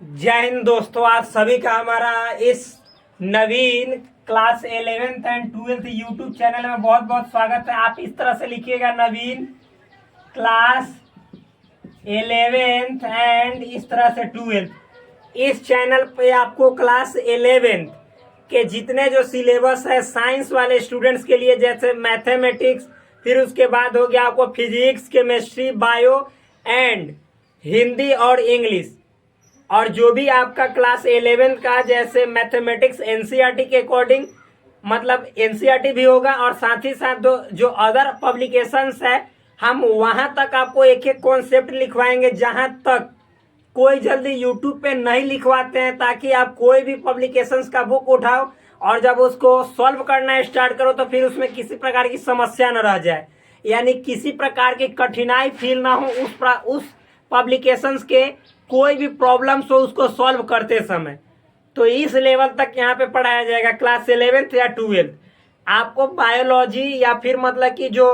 जय हिंद दोस्तों, आप सभी का हमारा इस नवीन class 11th and 12th YouTube channel में बहुत बहुत स्वागत है। आप इस तरह से लिखिएगा, नवीन क्लास 11th एंड इस तरह से 12th। इस चैनल पे आपको क्लास 11th के जितने जो सिलेबस है साइंस वाले स्टूडेंट्स के लिए, जैसे मैथमेटिक्स, फिर उसके बाद हो गया आपको physics, chemistry, bio and Hindi और इंग्लिश, और जो भी आपका क्लास 11 का जैसे मैथमेटिक्स एनसीईआरटी के अकॉर्डिंग, मतलब एनसीईआरटी भी होगा, और साथ ही साथ जो अदर पब्लिकेशंस है हम वहां तक आपको एक एक कॉन्सेप्ट लिखवाएंगे जहां तक कोई जल्दी यूट्यूब पे नहीं लिखवाते हैं, ताकि आप कोई भी पब्लिकेशंस का बुक उठाओ और जब उसको सॉल्व करना स्टार्ट करो तो फिर उसमें किसी प्रकार की समस्या न रह जाए, यानी किसी प्रकार की कठिनाई फील ना हो उस पब्लिकेशंस के कोई भी प्रॉब्लम्स हो उसको सॉल्व करते समय। तो इस लेवल तक यहाँ पे पढ़ाया जाएगा क्लास 11th या 12th। आपको बायोलॉजी या फिर मतलब कि जो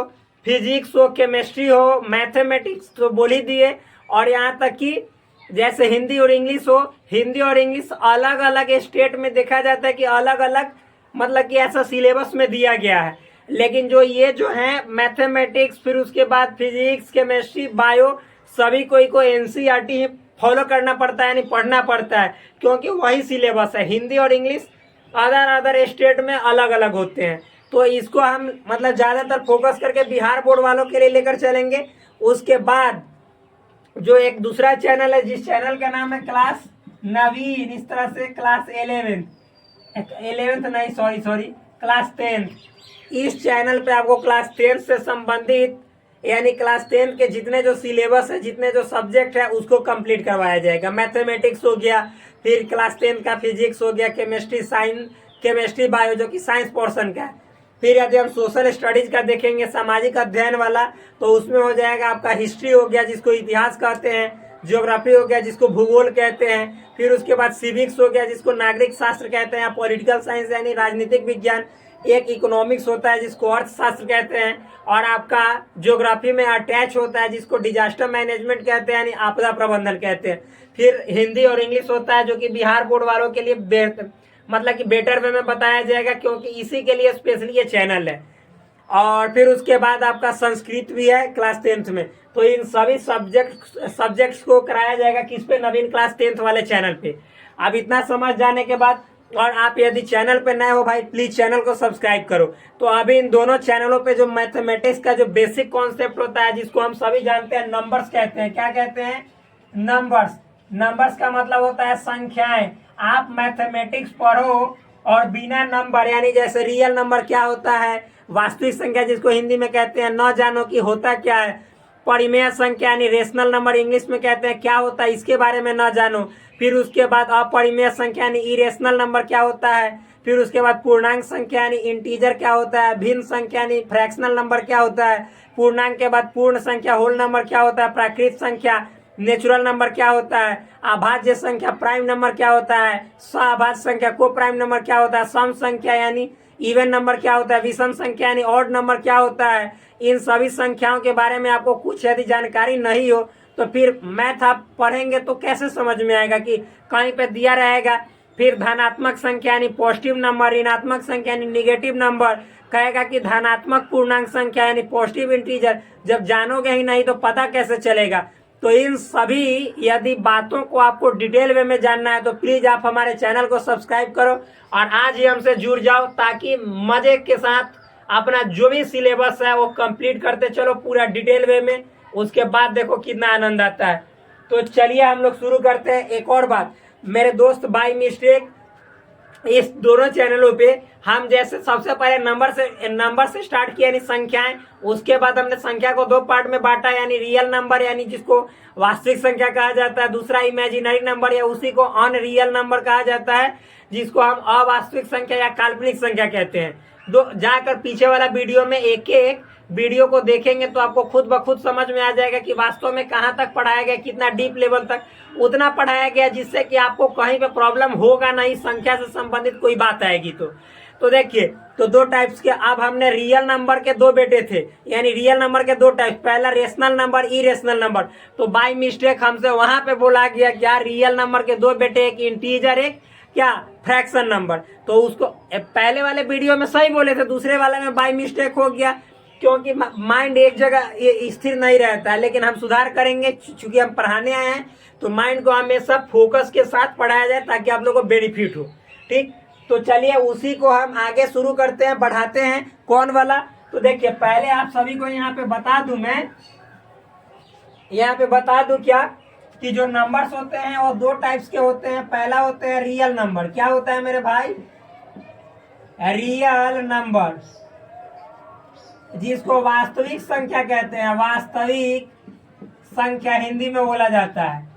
फिजिक्स हो, केमिस्ट्री हो, मैथमेटिक्स तो बोल ही दिए, और यहाँ तक कि जैसे हिंदी और इंग्लिश हो, हिंदी और इंग्लिश अलग अलग स्टेट में देखा जाता है कि अलग अलग मतलब कि ऐसा सिलेबस में दिया गया है, लेकिन जो ये जो है मैथमेटिक्स, फिर उसके बाद फिजिक्स, केमिस्ट्री, बायो, सभी को एनसीईआरटी ही फॉलो करना पड़ता है, यानी पढ़ना पड़ता है, क्योंकि वही सिलेबस है। हिंदी और इंग्लिश अदर स्टेट में अलग अलग होते हैं, तो इसको हम मतलब ज़्यादातर फोकस करके बिहार बोर्ड वालों के लिए लेकर चलेंगे। उसके बाद जो एक दूसरा चैनल है, जिस चैनल का नाम है क्लास नवीन, इस तरह से क्लास 11th नहीं, सॉरी क्लास 10th। इस चैनल पे आपको क्लास 10th से संबंधित यानी क्लास 10th के जितने जो सिलेबस है, जितने जो सब्जेक्ट है उसको कंप्लीट करवाया जाएगा। मैथमेटिक्स हो गया, फिर क्लास 10th का फिजिक्स हो गया, केमिस्ट्री बायो जो कि साइंस पोर्शन का है। फिर यदि हम सोशल स्टडीज का देखेंगे, सामाजिक अध्ययन वाला, तो उसमें हो जाएगा आपका हिस्ट्री हो गया जिसको इतिहास कहते हैं, ज्योग्राफी हो गया जिसको भूगोल कहते हैं, फिर उसके बाद सिविक्स हो गया जिसको नागरिक शास्त्र कहते हैं, पॉलिटिकल साइंस यानी राजनीतिक विज्ञान, एक इकोनॉमिक्स होता है जिसको अर्थशास्त्र कहते हैं, और आपका ज्योग्राफी में अटैच होता है जिसको डिजास्टर मैनेजमेंट कहते हैं यानी आपदा प्रबंधन कहते हैं। फिर हिंदी और इंग्लिश होता है जो कि बिहार बोर्ड वालों के लिए मतलब कि बेटर वे में बताया जाएगा, क्योंकि इसी के लिए स्पेशली ये चैनल है। और फिर उसके बाद आपका संस्कृत भी है क्लास 10th में। तो इन सभी सब्जेक्ट्स को कराया जाएगा किस पे, नवीन क्लास 10th वाले चैनल पे। अब इतना समझ जाने के बाद, और आप यदि चैनल पे नए हो भाई, प्लीज चैनल को सब्सक्राइब करो। तो अभी इन दोनों चैनलों पे जो मैथमेटिक्स का जो बेसिक कॉन्सेप्ट होता है, जिसको हम सभी जानते हैं नंबर्स कहते हैं। क्या कहते हैं? नंबर्स का मतलब होता है संख्याएं। आप मैथमेटिक्स पढ़ो और बिना नंबर यानी जैसे रियल नंबर क्या होता है, वास्तविक संख्या जिसको हिंदी में कहते हैं, न जानो कि होता क्या है। परिमेय संख्या यानी रेशनल नंबर इंग्लिश में कहते हैं, क्या होता है इसके बारे में न जानो। फिर उसके बाद अपरिमेय संख्या यानी इरेशनल नंबर क्या होता है। फिर उसके बाद पूर्णांक संख्या यानी इंटीजर क्या होता है। भिन्न संख्या यानी फ्रैक्शनल नंबर क्या होता है। पूर्णांक के बाद पूर्ण संख्या होल नंबर क्या होता है। प्राकृत संख्या नेचुरल नंबर क्या होता है। अभाज्य संख्या प्राइम नंबर क्या होता है। सभाज्य संख्या को प्राइम नंबर क्या होता है। सम संख्या यानी इवन नंबर क्या होता है। विषम संख्या यानी ऑड नंबर क्या होता है। इन सभी संख्याओं के बारे में आपको कुछ यदि जानकारी नहीं हो तो फिर मैथ आप पढ़ेंगे तो कैसे समझ में आएगा कि कहीं पे दिया रहेगा। फिर धनात्मक संख्या यानी पॉजिटिव नंबर, ऋणात्मक संख्या यानी निगेटिव नंबर, कहेगा कि धनात्मक पूर्णांक संख्या यानी पॉजिटिव इंटीजर। जब जानोगे ही नहीं तो पता कैसे चलेगा। तो इन सभी यदि बातों को आपको डिटेल वे में जानना है तो प्लीज आप हमारे चैनल को सब्सक्राइब करो और आज ही हमसे जुड़ जाओ, ताकि मजे के साथ अपना जो भी सिलेबस है वो कंप्लीट करते चलो पूरा डिटेल वे में। उसके बाद देखो कितना आनंद आता है। तो चलिए हम लोग शुरू करते हैं। एक और बात, मेरे दोस्त बाय मिस्टेक इस दोनों चैनलों पे हम जैसे सबसे पहले नंबर से स्टार्ट किया यानी संख्याएं, उसके बाद हमने संख्या को दो पार्ट में बांटा, यानी रियल नंबर यानी जिसको वास्तविक संख्या कहा जाता है, दूसरा इमेजिनरी नंबर या उसी को अनरियल नंबर कहा जाता है जिसको हम अवास्तविक संख्या या काल्पनिक संख्या कहते हैं। जाकर पीछे वाला वीडियो में एक एक वीडियो को देखेंगे तो आपको खुद ब खुद समझ में आ जाएगा कि वास्तव में कहाँ तक पढ़ाया गया, कितना डीप लेवल तक उतना पढ़ाया गया जिससे कि आपको कहीं पे प्रॉब्लम होगा नहीं, संख्या से संबंधित कोई बात आएगी तो तो देखिए, तो दो टाइप्स के, अब हमने रियल नंबर के दो बेटे थे, यानी रियल नंबर के दो टाइप, पहला रेशनल नंबर, इरेशनल नंबर। तो बाय मिस्टेक हमसे वहां पे बोला गया क्या, रियल नंबर के दो बेटे, एक इंटीजर, एक क्या फ्रैक्शन नंबर। तो उसको पहले वाले वीडियो में सही बोले थे, दूसरे वाले में बाय मिस्टेक हो गया, क्योंकि माइंड एक जगह ये स्थिर नहीं रहता है। लेकिन हम सुधार करेंगे, चूंकि हम पढ़ाने आए हैं तो माइंड को हमेशा फोकस के साथ पढ़ाया जाए ताकि आप लोगों को बेनिफिट हो। ठीक, तो चलिए उसी को हम आगे शुरू करते हैं, बढ़ाते हैं। कौन वाला, तो देखिए पहले आप सभी को यहाँ पे बता दूं, मैं यहाँ पे बता दूं क्या, कि जो नंबर्स होते हैं वो दो टाइप्स के होते हैं। पहला होते हैं रियल नंबर। क्या होता है मेरे भाई, रियल नंबर, जिसको वास्तविक संख्या कहते हैं, वास्तविक संख्या हिंदी में बोला जाता है।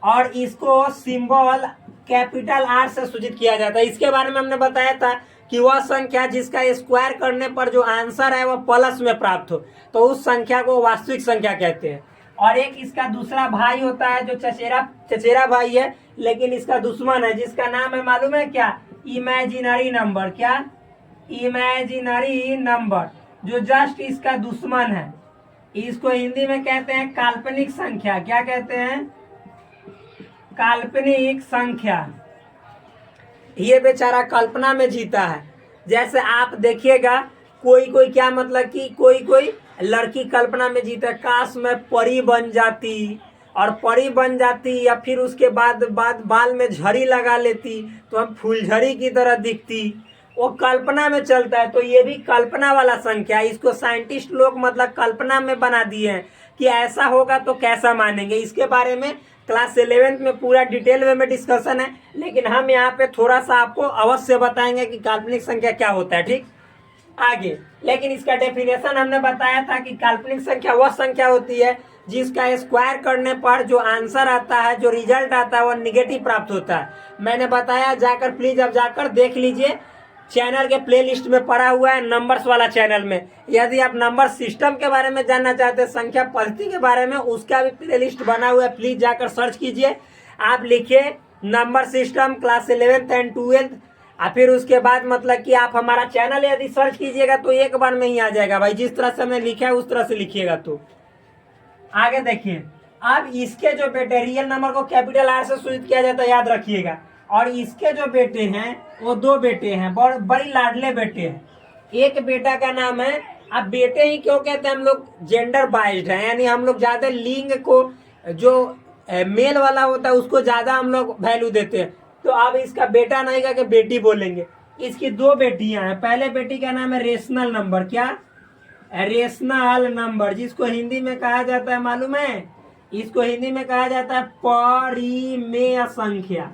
और इसको सिंबल कैपिटल आर से सूचित किया जाता है। इसके बारे में हमने बताया था कि वह संख्या जिसका स्क्वायर करने पर जो आंसर है वह प्लस में प्राप्त हो, तो उस संख्या को वास्तविक संख्या कहते हैं। और एक इसका दूसरा भाई होता है जो चचेरा भाई है, लेकिन इसका दुश्मन है, जिसका नाम है मालूम है क्या, इमेजिनरी नंबर। क्या, इमेजिनरी नंबर, जो जस्ट इसका दुश्मन है। इसको हिंदी में कहते हैं काल्पनिक संख्या। क्या कहते हैं, काल्पनिक संख्या। ये बेचारा कल्पना में जीता है। जैसे आप देखिएगा, कोई कोई क्या मतलब कि कोई लड़की कल्पना में जीता है, काश मैं परी बन जाती, और परी बन जाती या फिर उसके बाद बाल में झड़ी लगा लेती तो हम फूलझड़ी की तरह दिखती, वो कल्पना में चलता है। तो ये भी कल्पना वाला संख्या है। इसको साइंटिस्ट लोग मतलब कल्पना में बना दिए हैं कि ऐसा होगा तो कैसा मानेंगे। इसके बारे में क्लास 11th में पूरा डिटेल में डिस्कशन है, लेकिन हम यहाँ पे थोड़ा सा आपको अवश्य बताएंगे कि काल्पनिक संख्या क्या होता है। ठीक, आगे, लेकिन इसका डेफिनेशन हमने बताया था कि काल्पनिक संख्या वह संख्या होती है जिसका स्क्वायर करने पर जो आंसर आता है, जो रिजल्ट आता है, वह निगेटिव प्राप्त होता है। मैंने बताया, जाकर प्लीज अब जाकर देख लीजिए, चैनल के प्लेलिस्ट में पड़ा हुआ है, नंबर्स वाला चैनल में। यदि आप नंबर सिस्टम के बारे में जानना चाहते हैं, संख्या पद्धति के बारे में, उसका भी प्लेलिस्ट बना हुआ है, प्लीज जाकर सर्च कीजिए। आप लिखिए number system class 11th and 12th, और फिर उसके बाद मतलब कि आप हमारा चैनल यदि सर्च कीजिएगा तो एक बार में ही आ जाएगा भाई। जिस तरह से हमने लिखा है उस तरह से लिखिएगा। तो आगे देखिए, अब इसके जो बेटे, रियल नंबर को कैपिटल आर से सूचित किया जाता है, याद रखिएगा। और इसके जो बेटे हैं वो दो बेटे हैं, बड़ी लाडले बेटे हैं। एक बेटा का नाम है, अब बेटे ही क्यों कहते हैं हम लोग, जेंडर बाइज्ड है, यानी हम लोग ज्यादा लिंग को, जो मेल वाला होता है उसको ज्यादा हम लोग वैल्यू देते हैं। तो अब इसका बेटा नहीं कह के बेटी बोलेंगे। इसकी दो बेटियां हैं। पहले बेटी का नाम है रेशनल नंबर। क्या, रेशनल नंबर, जिसको हिंदी में कहा जाता है मालूम है, इसको हिंदी में कहा जाता है परिमेय संख्या,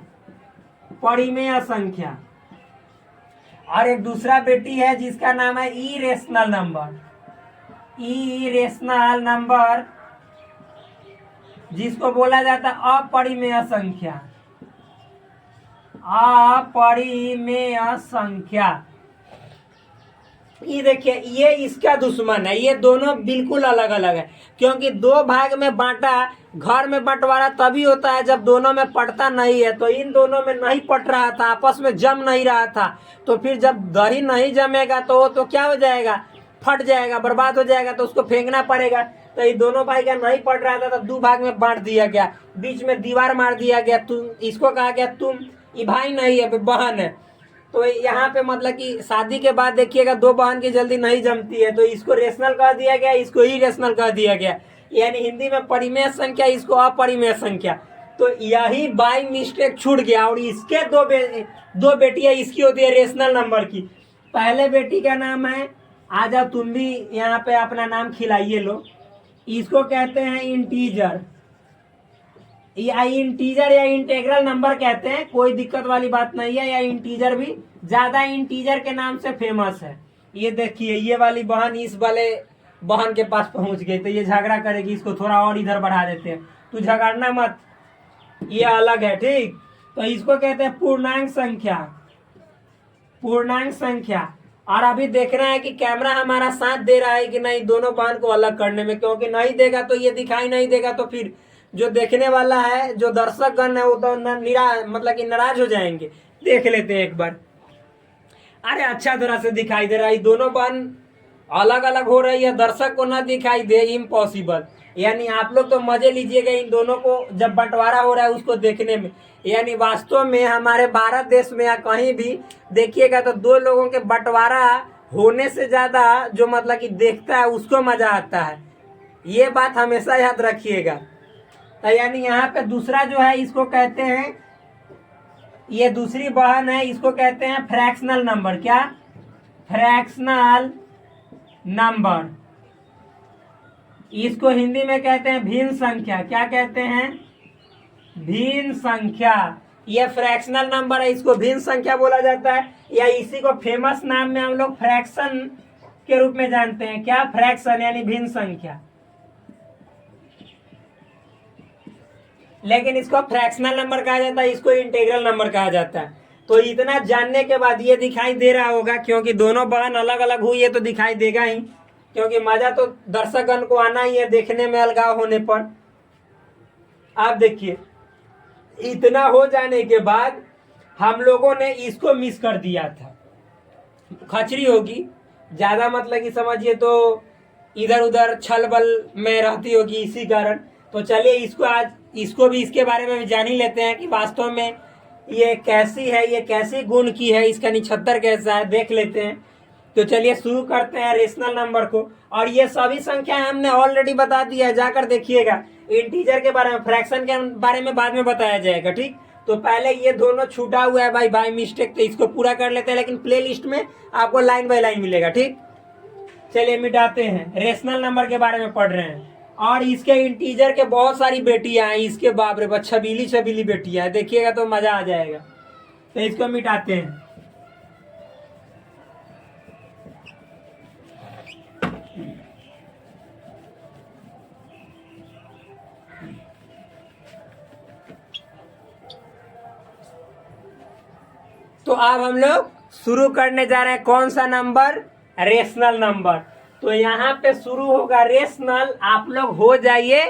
परिमेय संख्या। और एक दूसरा बेटी है जिसका नाम है इरेशनल नंबर, इरेशनल नंबर, जिसको बोला जाता है अपरिमेय संख्या, अपरिमेय संख्या। ये देखिए, ये इसका दुश्मन है। ये दोनों बिल्कुल अलग अलग है, क्योंकि दो भाग में बांटा, घर में बंटवारा तभी होता है जब दोनों में पड़ता नहीं है। तो इन दोनों में नहीं पट रहा था, आपस में जम नहीं रहा था। तो फिर जब दही नहीं जमेगा तो क्या हो जाएगा, फट जाएगा, बर्बाद हो जाएगा, तो उसको फेंकना पड़ेगा। तो ये दोनों भाई का नहीं पड़ रहा था तो दो भाग में बांट दिया गया, बीच में दीवार मार दिया गया। तुम, इसको कहा गया तुम, ये भाई नहीं है, बहन है। तो यहाँ पे मतलब कि शादी के बाद देखिएगा दो बहन की जल्दी नहीं जमती है, तो इसको रेशनल कह दिया गया, इसको इरेशनल कह दिया गया। यानी हिंदी में परिमेय संख्या, इसको अपरिमेय संख्या। तो यही बाई मिस्टेक छूट गया। और इसके दो बेटियां इसकी होती है रेशनल नंबर की। पहले बेटी का नाम है, आ जाओ तुम भी यहाँ पे अपना नाम खिलाइए लो, इसको कहते हैं इंटीजर, या इंटीजर या इंटेग्रल नंबर कहते हैं। कोई दिक्कत वाली बात नहीं है। या इंटीजर भी ज्यादा इंटीजर के नाम से फेमस है। ये देखिए, ये वाली बहन इस वाले बहन के पास पहुंच गई, तो ये झगड़ा करेगी, इसको थोड़ा और इधर बढ़ा देते हैं। तू झगड़ना मत, ये अलग है। ठीक, तो इसको कहते हैं पूर्णांक संख्या, पूर्णांक संख्या। और अभी देखना है कि कैमरा हमारा साथ दे रहा है कि नहीं दोनों बहन को अलग करने में, क्योंकि नहीं देगा तो ये दिखाई नहीं देगा, तो फिर जो देखने वाला है, जो दर्शक गण है, वो तो मतलब कि नाराज हो जाएंगे। देख लेते हैं एक बार। अरे अच्छा तरह से दिखाई दे रहा है, दोनों बहन अलग अलग हो रही है, दर्शक को ना दिखाई दे, इम्पॉसिबल। यानी आप लोग तो मजे लीजिएगा इन दोनों को जब बंटवारा हो रहा है उसको देखने में। यानी वास्तव में हमारे भारत देश में या कहीं भी देखिएगा तो दो लोगों के बंटवारा होने से ज्यादा जो मतलब कि देखता है उसको मजा आता है, ये बात हमेशा याद रखिएगा। तो यानी यहाँ पे दूसरा जो है इसको कहते हैं, ये दूसरी बहन है, इसको कहते हैं फ्रैक्शनल नंबर। क्या? Fractional number. इसको हिंदी में कहते हैं भिन्न संख्या। क्या कहते हैं? भिन्न संख्या। यह फ्रैक्शनल नंबर है, इसको भिन्न संख्या बोला जाता है, या इसी को फेमस नाम में हम लोग फ्रैक्शन के रूप में जानते हैं। क्या? फ्रैक्शन यानी भिन्न संख्या। लेकिन इसको फ्रैक्शनल नंबर कहा जाता है, इसको इंटीग्रल नंबर कहा जाता है। तो इतना जानने के बाद ये दिखाई दे रहा होगा, क्योंकि दोनों बहन अलग अलग हुई है तो दिखाई देगा ही, क्योंकि मजा तो दर्शकगण को आना ही है देखने में अलगाव होने पर। आप देखिए, इतना हो जाने के बाद हम लोगों ने इसको मिस कर दिया था। खचरी होगी ज्यादा, मतलब कि समझिए तो इधर उधर छल बल में रहती होगी, इसी कारण। तो चलिए इसको आज इसको भी इसके बारे में जान ही लेते हैं कि वास्तव में ये कैसी है, ये कैसी गुण की है, इसका निछत्तर कैसा है, देख लेते हैं। तो चलिए शुरू करते हैं रेशनल नंबर को। और ये सभी संख्याएं हमने ऑलरेडी बता दिया है, जाकर देखिएगा। इंटीजर के बारे में, फ्रैक्शन के बारे में बाद में बताया जाएगा, ठीक। तो पहले ये दोनों छूटा हुआ है भाई बाय मिस्टेक, तो इसको पूरा कर लेते हैं, लेकिन प्ले लिस्ट में आपको लाइन बाय लाइन मिलेगा, ठीक। चलिए मिटाते हैं, रेशनल नंबर के बारे में पढ़ रहे हैं। और इसके इंटीजर के बहुत सारी बेटियां हैं, इसके बाप रे बाप छबीली छबीली बेटियां हैं, देखिएगा तो मजा आ जाएगा। तो इसको मिटाते हैं। तो अब हम लोग शुरू करने जा रहे हैं कौन सा नंबर? Rational number. तो यहाँ पे शुरू होगा रेशनल, आप लोग हो जाइए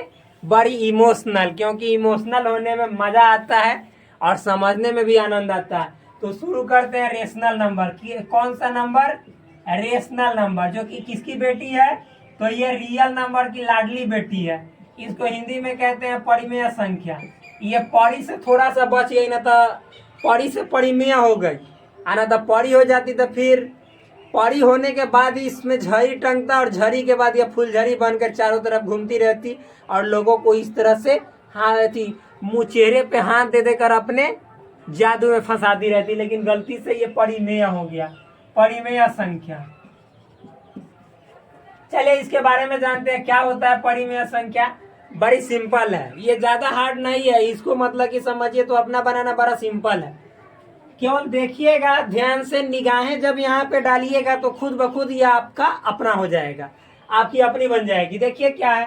बड़ी इमोशनल, क्योंकि इमोशनल होने में मजा आता है और समझने में भी आनंद आता है। तो शुरू करते हैं रेशनल नंबर। कौन सा नंबर? रेशनल नंबर, जो कि किसकी बेटी है? तो ये रियल नंबर की लाडली बेटी है। इसको हिंदी में कहते हैं परिमेय संख्या। ये परी से थोड़ा सा बच गई ना, तो परी से परिमेय हो गई, आना तो परी हो जाती, तो फिर परी होने के बाद ही इसमें झरी टंगता, और झरी के बाद ये फुलझड़ी बनकर चारों तरफ घूमती रहती और लोगों को इस तरह से मुँह चेहरे पे हाथ दे देकर अपने जादू में फंसाती रहती। लेकिन गलती से ये परिमेय हो गया, परिमेय संख्या। चलिए इसके बारे में जानते हैं, क्या होता है परिमेय संख्या। बड़ी सिंपल है, ये ज्यादा हार्ड नहीं है, इसको मतलब कि समझिए तो अपना बनाना बड़ा सिंपल है। केवल देखिएगा ध्यान से, निगाहें जब यहाँ पे डालिएगा तो खुद ब खुद ये आपका अपना हो जाएगा, आपकी अपनी बन जाएगी। देखिए क्या है,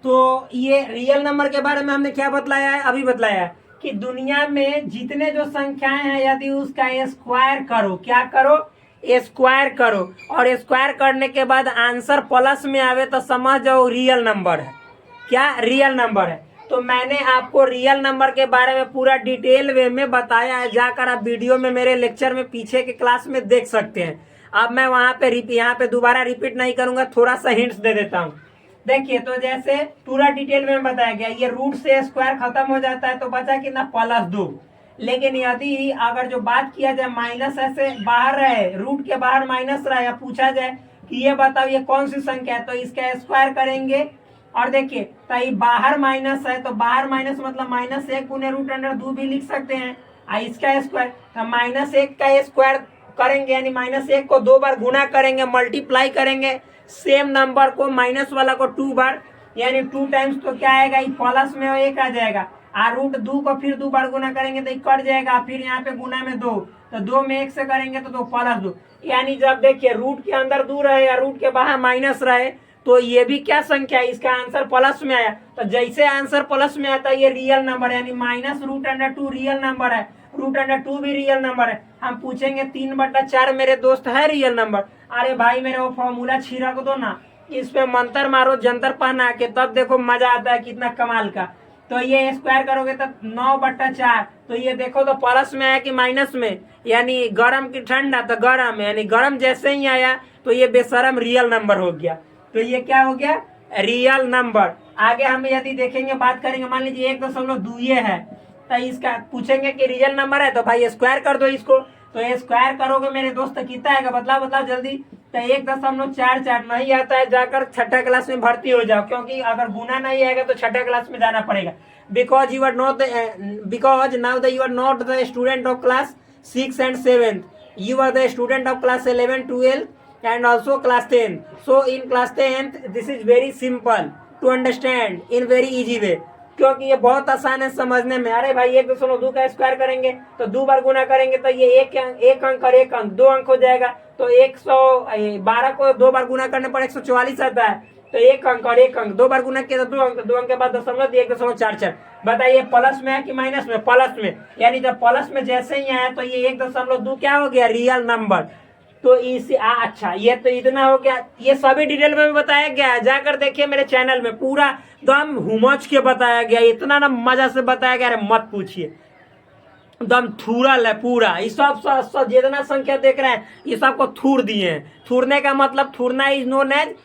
तो ये रियल नंबर के बारे में हमने क्या बतलाया है, अभी बतलाया है कि दुनिया में जितने जो संख्याएं हैं यदि उसका स्क्वायर करो, क्या करो? स्क्वायर करो, और स्क्वायर करने के बाद आंसर प्लस में आवे तो समझ जाओ रियल नंबर है। क्या? रियल नंबर है। तो मैंने आपको रियल नंबर के बारे में पूरा डिटेल वे में बताया है, जाकर आप वीडियो में मेरे लेक्चर में पीछे के क्लास में देख सकते हैं। अब मैं वहां पे यहाँ पे दोबारा रिपीट नहीं करूंगा, थोड़ा सा हिंट्स दे देता हूँ। देखिए, तो जैसे पूरा डिटेल में बताया गया, ये रूट से स्क्वायर खत्म हो जाता है तो बचा कितना? +2। लेकिन यदि अगर जो बात किया जाए माइनस ऐसे बाहर रहे, रूट के बाहर माइनस रहे, या पूछा जाए कि ये बताओ ये कौन सी संख्या है, तो इसका स्क्वायर करेंगे। और देखिए, तो ये बाहर माइनस है, तो बाहर माइनस मतलब -1 गुने √2 भी लिख सकते हैं। इसका स्क्वायर, तो -1 का स्क्वायर करेंगे, यानी -1 को 2 बार गुना करेंगे, मल्टीप्लाई करेंगे सेम नंबर को, माइनस वाला को 2 बार, यानी 2 टाइम्स, तो क्या आएगा? ये प्लस में 1 आ जाएगा। और √2 को फिर 2 बार गुना करेंगे तो ये कट जाएगा, फिर यहाँ पे गुना में 2, तो 2 में 1 से करेंगे तो 2 + 2। यानी जब देखिए रूट के अंदर 2 रहे या रूट के बाहर माइनस रहे, तो ये भी क्या संख्या है? इसका आंसर प्लस में आया। तो जैसे आंसर प्लस में आता है ये रियल नंबर, यानी -√2 रियल नंबर है, √2 भी रियल नंबर है। हम पूछेंगे 3/4 मेरे दोस्त है रियल नंबर। अरे भाई मेरे वो फॉर्मूला छिड़क दो ना, इस पे मंत्र मारो जंतर पहना के, तब देखो मजा आता है कितना कमाल का। तो ये स्क्वायर करोगे तो 9/4। तो ये देखो तो प्लस में आया कि माइनस में, यानी गरम की ठंडा तो गरम, यानी गरम जैसे ही आया तो ये बेशरम रियल नंबर हो गया। तो ये क्या हो गया, रियल नंबर। आगे हम यदि देखेंगे, बात करेंगे, मान लीजिए 1.2 है, तो इसका पूछेंगे कि रियल नंबर है तो भाई स्क्वायर कर दो इसको। तो ये स्क्वायर करोगे मेरे दोस्त कितना आएगा, बताओ बताओ जल्दी। तो 1.44 नहीं आता है, जाकर छठा क्लास में भर्ती हो जाओ, क्योंकि अगर गुना नहीं आएगा तो छठा क्लास में जाना पड़ेगा। Because you are not because now you are not the student of class 6 and 7, you are the student of class 11, 12 and also class 10. So in class 10 this is very simple to understand in very easy way, क्योंकि ये बहुत आसान है समझने में। अरे भाई 1.2 का स्क्वायर करेंगे तो 2 बार गुना करेंगे तो ये एक अंक और एक अंक 2 अंक हो जाएगा। तो 112 को 2 बार गुना करने पर 144 आता है। तो एक अंक और एक अंक 2 बार गुना किया तो 2 अंक, 2 अंक के बाद दशमलव 1.44। बताइए प्लस में है कि माइनस में, प्लस में, यानी जब प्लस में जैसे ही आया तो ये 1.2 क्या हो गया, रियल नंबर। तो इसे अच्छा, ये तो इतना हो गया। ये सभी डिटेल में बताया गया है, जाकर देखिए मेरे चैनल में, पूरा दम हुमच के बताया गया, इतना ना मजा से बताया गया, अरे मत पूछिए, दम थूरल है पूरा। ये सब जितना संख्या देख रहे हैं ये सबको थूर दिए हैं। थूरने का मतलब, थूरना is known as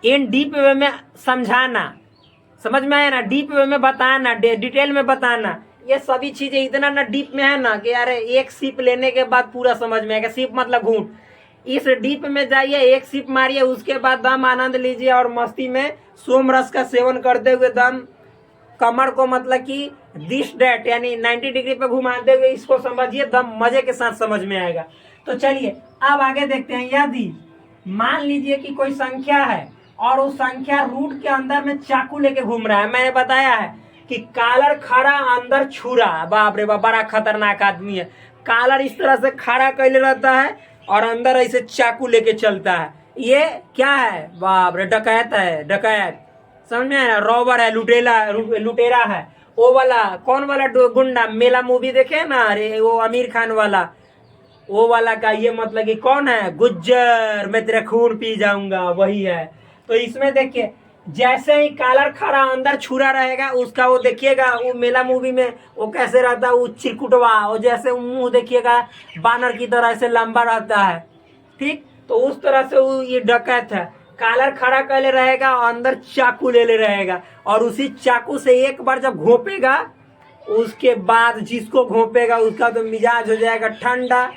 in deep way में समझाना, समझ में आया ना, डीप वे में बताना, डिटेल में बताना। ये सभी चीजें इतना ना डीप में है ना कि यार एक सिप लेने के बाद पूरा समझ में आएगा। सिप मतलब घूंट, इस डीप में जाइए, एक सिप मारिए, उसके बाद दम आनंद लीजिए और मस्ती में सोम रस का सेवन करते हुए दम कमर को मतलब कि दिस डेट यानी 90 डिग्री पे घुमाते हुए इसको समझिए, दम मजे के साथ समझ में आएगा। तो चलिए अब आगे देखते हैं। यदि मान लीजिए कि कोई संख्या है और उस संख्या रूट के अंदर में चाकू लेके घूम रहा है। मैंने बताया है कि कालर खड़ा अंदर छुरा, बाप रे बाप, बड़ा खतरनाक आदमी है। कालर इस तरह से खड़ा कैले रहता है और अंदर ऐसे चाकू लेके चलता है। ये क्या है, बाप रे, डकैत है, डकैत, समझ में आया, रॉबर है, लुटेरा है। वो वाला कौन वाला गुंडा, मेला मूवी देखे ना, अरे वो आमिर खान वाला, वो वाला का ये मतलब कि कौन है, गुज्जर, मैं तेरा खून पी जाऊंगा, वही है। तो इसमें देखिए जैसे ही कालर खड़ा अंदर छुरा रहेगा उसका, वो देखिएगा वो मेला मूवी में वो कैसे रहता है, वो चिरकुटवा, और जैसे मुंह देखिएगा बानर की तरह से लंबा रहता है, ठीक। तो उस तरह से वो ये डकैत है। कालर खड़ा कैले रहेगा और अंदर चाकू ले रहेगा, और उसी चाकू से एक बार जब घोंपेगा उसके बाद जिसको घोंपेगा उसका तो मिजाज हो जाएगा ठंडा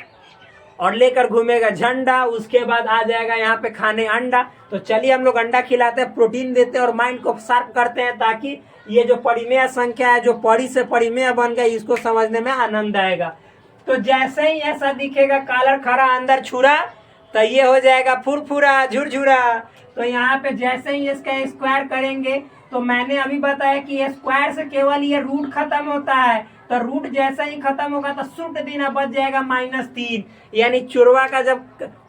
और लेकर घूमेगा झंडा। उसके बाद आ जाएगा यहाँ पे खाने अंडा। तो चलिए हम लोग अंडा खिलाते हैं, प्रोटीन देते हैं और माइंड को शार्प करते हैं, ताकि ये जो परिमेय संख्या है, जो परी से परिमेय बन गई, इसको समझने में आनंद आएगा। तो जैसे ही ऐसा दिखेगा कालर खड़ा अंदर छुरा, तो ये हो जाएगा फुरफुरा झुरझुरा। तो यहाँ पे जैसे ही इसका स्क्वायर करेंगे, तो मैंने अभी बताया कि स्क्वायर से केवल ये रूट खत्म होता है। तो रूट जैसे ही खत्म होगा तो शुद्ध देना बच जाएगा -3। यानी चुरवा का जब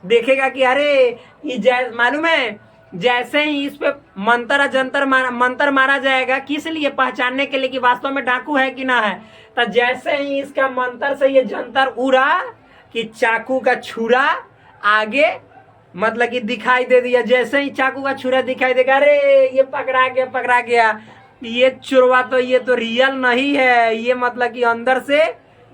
देखेगा कि अरे ये मालूम है, जैसे ही इस पे मंत्र मारा जाएगा, किस लिए, पहचानने के लिए कि वास्तव में डाकू है कि ना है। तो जैसे ही इसका मंत्र से ये जंतर उड़ा कि चाकू का छुरा आगे मतलब कि दिखाई दे दिया, जैसे ही चाकू का छुरा दिखाई देगा, अरे ये पकड़ा गया, पकड़ा गया, ये चुरवा तो ये तो रियल नहीं है, ये मतलब कि अंदर से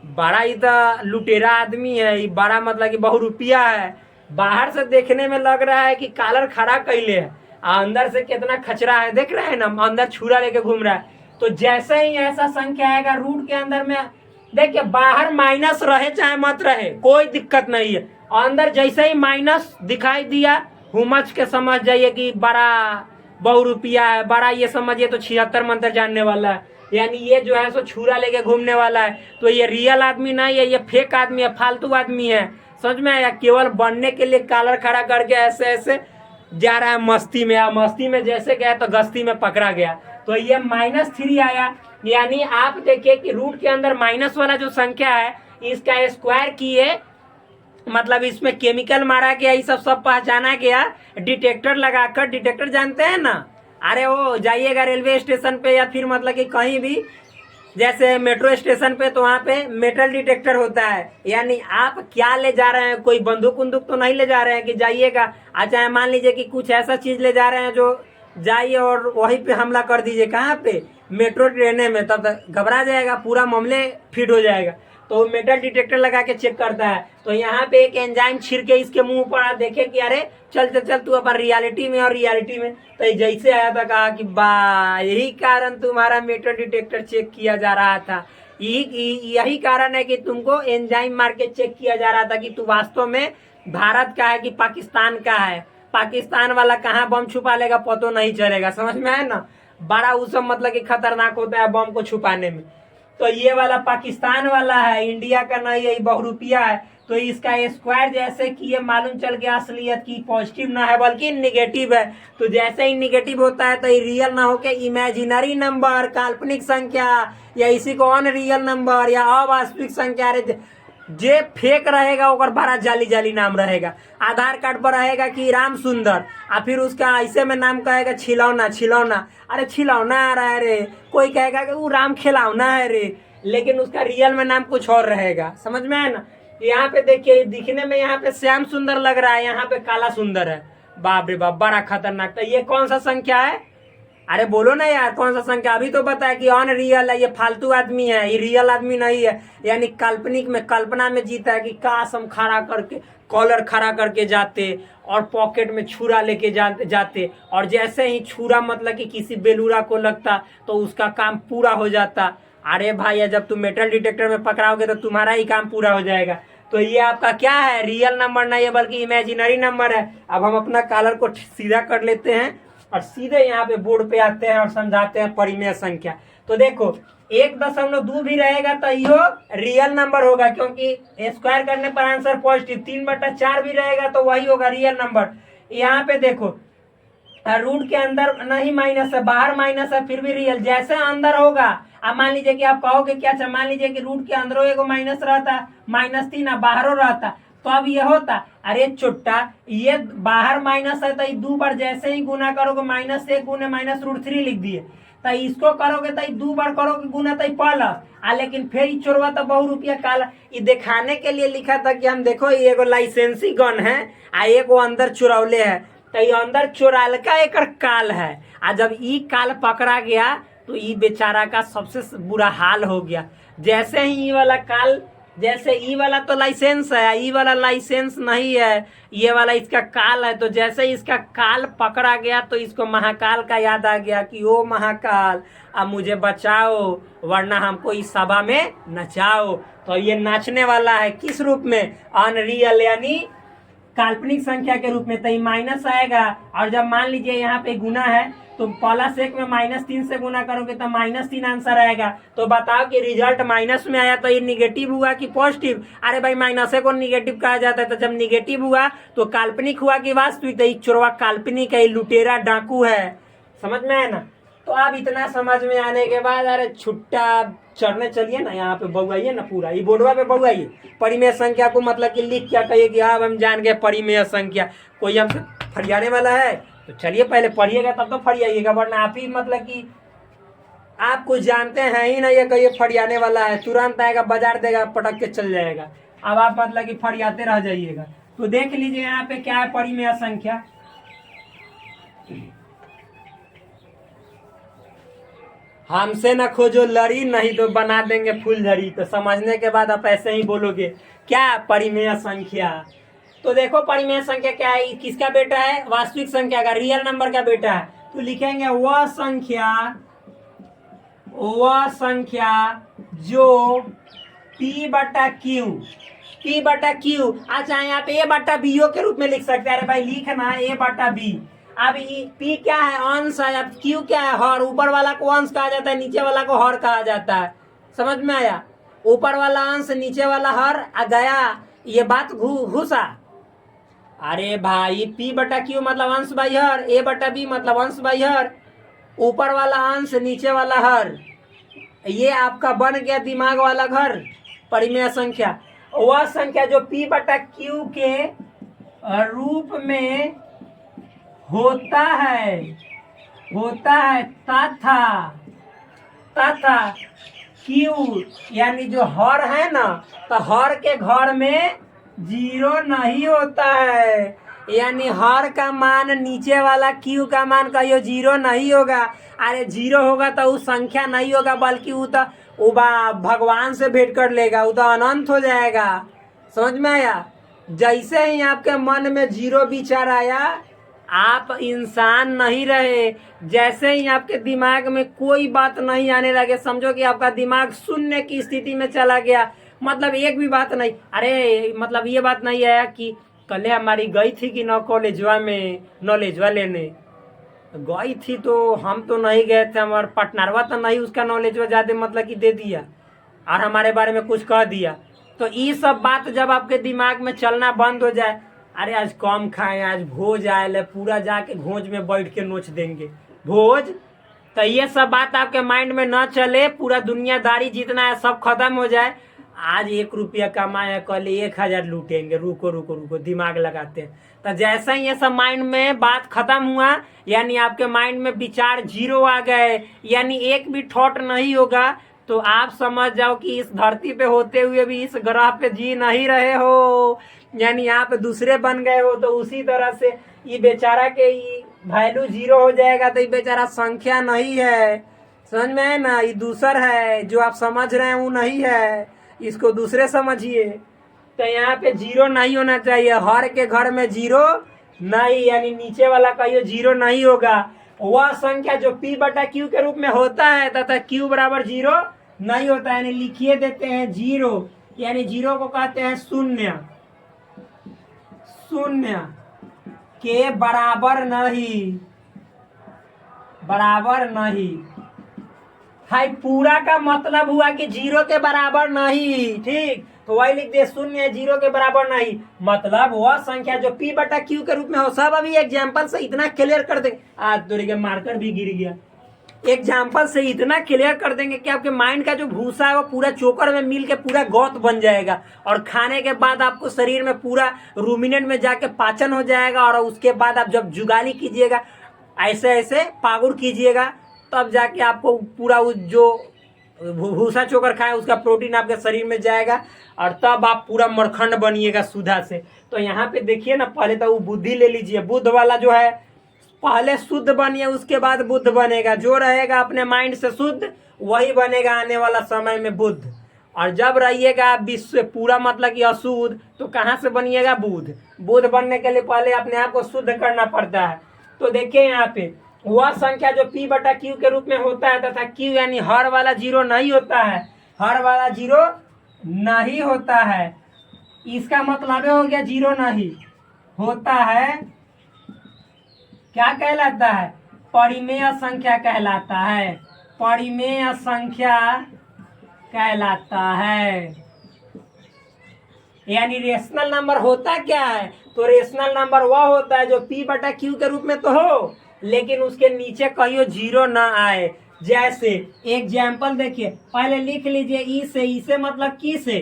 बड़ा ही तो लुटेरा आदमी है, ये बड़ा मतलब कि बहुरूपिया है। बाहर से देखने में लग रहा है कि कालर खड़ा कैले है, अंदर से कितना खचरा है, देख रहे हैं ना, अंदर छुरा लेके घूम रहा है। तो जैसे ही ऐसा संख्या आएगा रूट के अंदर में, देखिए बाहर माइनस रहे चाहे मत रहे कोई दिक्कत नहीं है, अंदर जैसे ही माइनस दिखाई दिया हुमच के समझ जाइए कि बड़ा बहुरूपिया है, बड़ा ये समझिए तो 76 मंत्र जानने वाला है, यानी ये जो है सो छुरा लेके घूमने वाला है। तो ये रियल आदमी नहीं है, ये फेक आदमी है, फालतू आदमी है, समझ में आया। केवल बनने के लिए कालर खड़ा करके ऐसे ऐसे जा रहा है मस्ती में, मस्ती में जैसे गया तो गस्ती में पकड़ा गया। तो ये -3 आया, यानी आप देखिए कि रूट के अंदर माइनस वाला जो संख्या है इसका स्क्वायर किए, मतलब इसमें केमिकल मारा गया, ये सब पहचाना गया डिटेक्टर लगाकर। डिटेक्टर जानते हैं ना, अरे वो जाइएगा रेलवे स्टेशन पे या फिर मतलब कि कहीं भी, जैसे मेट्रो स्टेशन पे, तो वहाँ पे मेटल डिटेक्टर होता है, यानी आप क्या ले जा रहे हैं, कोई बंदूक उंदूक तो नहीं ले जा रहे हैं कि जाइएगा, अच्छा मान लीजिए कि कुछ ऐसा चीज ले जा रहे हैं जो जाइए और वहीं पे हमला कर दीजिए, कहाँ पे, मेट्रो ट्रेन में, तब घबरा जाएगा, पूरा मामले फिट हो जाएगा। तो मेटल डिटेक्टर लगा के चेक करता है। तो यहाँ पे एक एंजाइम छिड़ के इसके मुंह पर देखे कि अरे चल चल चल तू अपन रियलिटी में और रियलिटी में। तो ये जैसे आया था कहा कि बा यही कारण तुम्हारा मेटल डिटेक्टर चेक किया जा रहा था, यही कारण है कि तुमको एंजाइम मार के चेक किया जा रहा था कि तू वास्तव में भारत का है कि पाकिस्तान का है। पाकिस्तान वाला कहाँ बम छुपा लेगा पता नहीं चलेगा, समझ में आया ना। बड़ा उसम मतलब कि खतरनाक होता है बम को छुपाने में। तो ये वाला पाकिस्तान वाला है, इंडिया का नहीं है, बहुरूपिया है। तो इसका स्क्वायर जैसे कि ये मालूम चल गया असलियत की पॉजिटिव ना है बल्कि निगेटिव है। तो जैसे ही निगेटिव होता है तो ये रियल ना होके इमेजिनरी नंबर, काल्पनिक संख्या, या इसी को अनरियल नंबर या अवास्तविक संख्या जे फेक रहेगा ओकर बड़ा जाली जाली नाम रहेगा। आधार कार्ड पर रहेगा कि राम सुंदर, और फिर उसका ऐसे में नाम कहेगा छिलौना छिलौना। अरे छिलौना आ रहा है रे, कोई कहेगा कि वो राम खिलौना है रे, लेकिन उसका रियल में नाम कुछ और रहेगा, समझ में आया ना। यहाँ पे देखिए दिखने में यहाँ पे श्याम सुंदर लग रहा है, यहाँ पे काला सुंदर है। बाप रे बाप बड़ा खतरनाक। तो ये कौन सा संख्या है? अरे बोलो ना यार कौन सा संख्या। अभी तो बताया कि अनरियल है, ये फालतू आदमी है, ये रियल आदमी नहीं है। यानी काल्पनिक में, कल्पना में जीता है कि काश हम खड़ा करके कॉलर खड़ा करके जाते और पॉकेट में छुरा लेके जाते, और जैसे ही छुरा मतलब कि किसी बेलूरा को लगता तो उसका काम पूरा हो जाता। अरे भाई जब तुम मेटल डिटेक्टर में पकड़ाओगे तो तुम्हारा ही काम पूरा हो जाएगा। तो ये आपका क्या है, रियल नंबर नहीं है बल्कि इमेजिनरी नंबर है। अब हम अपना कॉलर को सीधा कर लेते हैं और सीधे यहाँ पे बोर्ड पे आते हैं और समझाते हैं परिमेय संख्या। तो देखो 1.2 भी रहेगा तो यो रियल नंबर होगा, क्योंकि स्क्वायर करने पर आंसर पॉजिटिव। 3/4 भी रहेगा तो वही होगा रियल नंबर। यहाँ पे देखो रूट के अंदर नहीं माइनस है, बाहर माइनस है, फिर भी रियल। जैसे अंदर होगा, अब मान लीजिए कि आप कहोगे क्या, मान लीजिए कि रूट के अंदर एगो माइनस रहता, -3 बाहरों रहता, तो अब ये होता अरे चुट्टा ये बाहर माइनस है तो 2 बार जैसे ही गुना करोगे -1 गुने -√3 लिख दिए। तो इसको करोगे तो 2 बार करोगे गुना तो प्लस लेकिन फिर चोरवा तो बहुरूपिया काला। ये दिखाने के लिए लिखा था कि हम देखो ये एगो लाइसेंसी गन है आ एगो अंदर चुरौले है। तो ये अंदर चोराल का एक काल है, आ जब ई काल पकड़ा गया तो ई बेचारा का सबसे बुरा हाल हो गया। जैसे ही ई वाला काल, जैसे ई वाला तो लाइसेंस है, ई वाला लाइसेंस नहीं है, ये वाला इसका काल है। तो जैसे ही इसका काल पकड़ा गया तो इसको महाकाल का याद आ गया कि ओ महाकाल अब मुझे बचाओ वरना हमको इस सभा में नचाओ। तो ये नाचने वाला है किस रूप में, अनरियल यानी काल्पनिक संख्या के रूप में। तो ये माइनस आएगा और जब मान लीजिए यहाँ पे गुना है तो +1 में -3 से गुना करोगे तो -3 आंसर आएगा। तो बताओ कि रिजल्ट माइनस में आया तो ये निगेटिव हुआ कि पॉजिटिव? अरे भाई -1 को निगेटिव कहा जाता है। तो जब निगेटिव हुआ तो काल्पनिक हुआ कि वास्तविक? तो चोरवा काल्पनिक है, लुटेरा डाकू है, समझ में आया ना। तो अब इतना समझ में आने के बाद अरे छुट्टा चढ़ने चलिए ना, यहाँ पे बउआइए ना, पूरा ये बोर्डवा पे बउआइए। परिमेय संख्या को मतलब कि लिख क्या कहिए कि अब हम जान गए परिमेय संख्या। कोई हमसे फरियाने वाला है तो चलिए पहले पढ़िएगा तब तो फरियाइएगा, वरना आप ही मतलब कि आप कुछ जानते हैं ही ना, ये कहिए फरियाने वाला है, तुरंत आएगा बाजार देगा पटक के चल जाएगा। अब आप मतलब कि फरियाते रह जाइएगा। तो देख लीजिए यहाँ पे क्या है परिमेय संख्या। हमसे न खोजो लड़ी नहीं तो बना देंगे फूलझड़ी। तो समझने के बाद आप ऐसे ही बोलोगे क्या परिमेय संख्या। तो देखो परिमेय संख्या क्या है, किसका बेटा है, वास्तविक संख्या का, रियल नंबर का बेटा है। तो लिखेंगे वह संख्या जो P/Q। अच्छा यहाँ पे A/B के रूप में लिख सकते हैं। अरे भाई लिखना A/B। अब P क्या है, अंश है, अब Q क्या है, हर। ऊपर वाला को अंश कहा जाता है, नीचे वाला को हर कहा जाता है, समझ में आया। ऊपर वाला अंश नीचे वाला हर आ गया, ये बात घुसा। अरे भाई P/Q मतलब अंश बाई हर, A/B मतलब अंश बाई हर, ऊपर वाला अंश नीचे वाला हर। ये आपका बन गया दिमाग वाला घर, परिमेय संख्या। वह संख्या जो P/Q के रूप में होता है तथा Q यानी जो हर है ना, तो हर के घर में 0 नहीं होता है। यानी हर का मान नीचे वाला क्यू का मान कहियो जीरो नहीं होगा। अरे जीरो होगा तो वो संख्या नहीं होगा, बल्कि वो तो भगवान से भेंट कर लेगा, वो तो अनंत हो जाएगा। समझ में आया? जैसे ही आपके मन में जीरो विचार आया, आप इंसान नहीं रहे। जैसे ही आपके दिमाग में कोई बात नहीं आने लगे, समझो कि आपका दिमाग शून्य की स्थिति में चला गया। मतलब एक भी बात नहीं। अरे मतलब ये बात नहीं आया कि कल हमारी गई थी कि न कॉलेजवा में नॉलेजवा लेने गई थी, तो हम तो नहीं गए थे, हमारे पार्टनरवा तो नहीं उसका नॉलेजवा ज़्यादा मतलब कि दे दिया और हमारे बारे में कुछ कह दिया। तो ये सब बात जब आपके दिमाग में चलना बंद हो जाए, अरे आज कम खाएं, आज भोज आए, पूरा जाके भोज में बैठ के नोच देंगे भोज, तो ये सब बात आपके माइंड में न चले, पूरा दुनियादारी जितना है सब खत्म हो जाए। आज 1 रुपया कमाया, कल 1000 लूटेंगे, रुको रुको रुको, दिमाग लगाते हैं। तो जैसे ही ये सब माइंड में बात खत्म हुआ, यानी आपके माइंड में विचार जीरो आ गए, यानी एक भी थॉट नहीं होगा, तो आप समझ जाओ कि इस धरती पे होते हुए भी इस ग्रह पे जी नहीं रहे हो, यानी आप दूसरे बन गए हो। तो उसी तरह से ये बेचारा के वैल्यू जीरो हो जाएगा, तो ये बेचारा संख्या नहीं है। समझ में है ना? ये दूसर है, जो आप समझ रहे हैं वो नहीं है, इसको दूसरे समझिए। तो यहाँ पे जीरो नहीं होना चाहिए, हर के घर में जीरो नहीं, यानी नीचे वाला कहियो जीरो नहीं होगा। वह संख्या जो P बटा Q के रूप में होता है तथा Q बराबर जीरो नहीं होता है, यानी लिखिए देते हैं जीरो, यानी जीरो को कहते हैं शून्य। शून्य के बराबर नहीं, बराबर नहीं। हाई पूरा का मतलब हुआ कि जीरो के बराबर नहीं, ठीक? तो वही लिख दे, शून्य जीरो के बराबर नहीं, मतलब वह संख्या जो P बटा Q के रूप में हो। सब अभी एग्जाम्पल से इतना क्लियर कर देंगे, आज तो मार्कर भी गिर गया। एग्जाम्पल से इतना क्लियर कर देंगे कि आपके माइंड का जो भूसा है वो पूरा चोकर में मिल के पूरा गौत बन जाएगा, और खाने के बाद आपको शरीर में पूरा रूमिनेंट में जाके पाचन हो जाएगा, और उसके बाद आप जब जुगाली कीजिएगा, ऐसे ऐसे पागुर कीजिएगा, तब जाके आपको पूरा जो भूसा चोकर खाए उसका प्रोटीन आपके शरीर में जाएगा, और तब आप पूरा मरखंड बनिएगा सुधा से। तो यहाँ पे देखिए ना, पहले तो वो बुद्धि ले लीजिए, बुद्ध वाला जो है, पहले शुद्ध बनिए उसके बाद बुद्ध बनेगा। जो रहेगा अपने माइंड से शुद्ध वही बनेगा आने वाला समय में बुद्ध। और जब रहिएगा विश्व पूरा मतलब कि अशुद्ध, तो कहाँ से बनिएगा? बुद्ध। बुद्ध बनने के लिए पहले अपने आप को शुद्ध करना पड़ता है। तो देखिए यहाँ पे वह संख्या जो P बटा Q के रूप में होता है तथा Q यानी हर वाला जीरो नहीं होता है, हर वाला जीरो नहीं होता है, इसका मतलब हो गया जीरो नहीं होता है। क्या कहलाता है? परिमेय संख्या कहलाता है, परिमेय संख्या कहलाता है। यानी रेशनल नंबर होता क्या है? तो रेशनल नंबर वह होता है जो P बटा Q के रूप में तो हो, लेकिन उसके नीचे कहियो जीरो ना आए। जैसे एग्जाम्पल देखिए, पहले लिख लीजिए ई से, ई से मतलब की से,